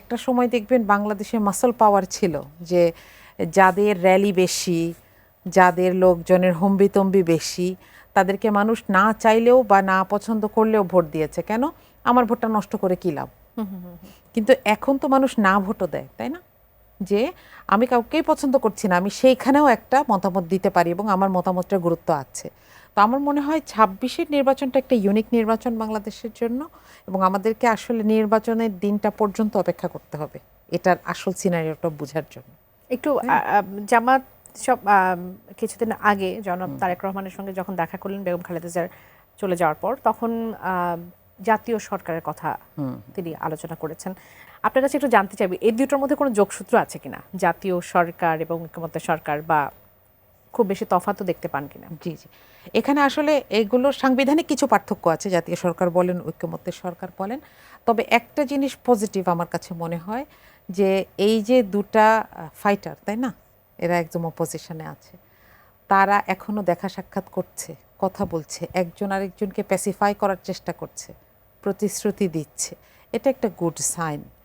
একটা সময় দেখবেন বাংলাদেশে মাসল পাওয়ার ছিল, যে যাদের র্যালি বেশি, যাদের লোকজনের হম্বিতম্বি বেশি, তাদেরকে মানুষ না চাইলেও বা না পছন্দ করলেও ভোট দিয়েছে। কেন? আমার ভোটটা নষ্ট করে কী লাভ? কিন্তু এখন তো মানুষ না ভোটও দেয়, তাই না? যে আমি কাউকেই পছন্দ করছি না, আমি সেইখানেও একটা মতামত দিতে পারি এবং আমার মতামতটার গুরুত্ব আছে। তো আমার মনে হয় ২৬-এর নির্বাচনটা একটা ইউনিক নির্বাচন বাংলাদেশের জন্য, এবং আমাদেরকে আসলে নির্বাচনের দিনটা পর্যন্ত অপেক্ষা করতে হবে এটার আসল সিনারিওটা বোঝার জন্য। একটু জামাত সব কিছুদিন আগে জনাব তারেক রহমানের সঙ্গে যখন দেখা করলেন বেগম খালেদা জিয়ার চলে যাওয়ার পর, তখন জাতীয় সরকারের কথা তিনি আলোচনা করেছেন। আপনার কাছে একটু জানতে চাইবি এই দুটোর মধ্যে কোনো যোগসূত্র আছে কিনা, জাতীয় সরকার এবং ঐক্যমত্যের সরকার, বা খুব বেশি তফাৎও দেখতে পান কিনা? জি জি, এখানে আসলে এগুলো সাংবিধানিক কিছু পার্থক্য আছে, জাতীয় সরকার বলেন, ঐক্যমত্যের সরকার বলেন। তবে একটা জিনিস পজিটিভ আমার কাছে মনে হয়, যে এই যে দুটা ফাইটার, তাই না, এরা একদম অপোজিশনে আছে, তারা এখনো দেখা সাক্ষাৎ করছে, কথা বলছে, একজন আরেকজনকে প্যাসিফাই করার চেষ্টা করছে, প্রতিশ্রুতি দিচ্ছে। এটা একটা গুড সাইন।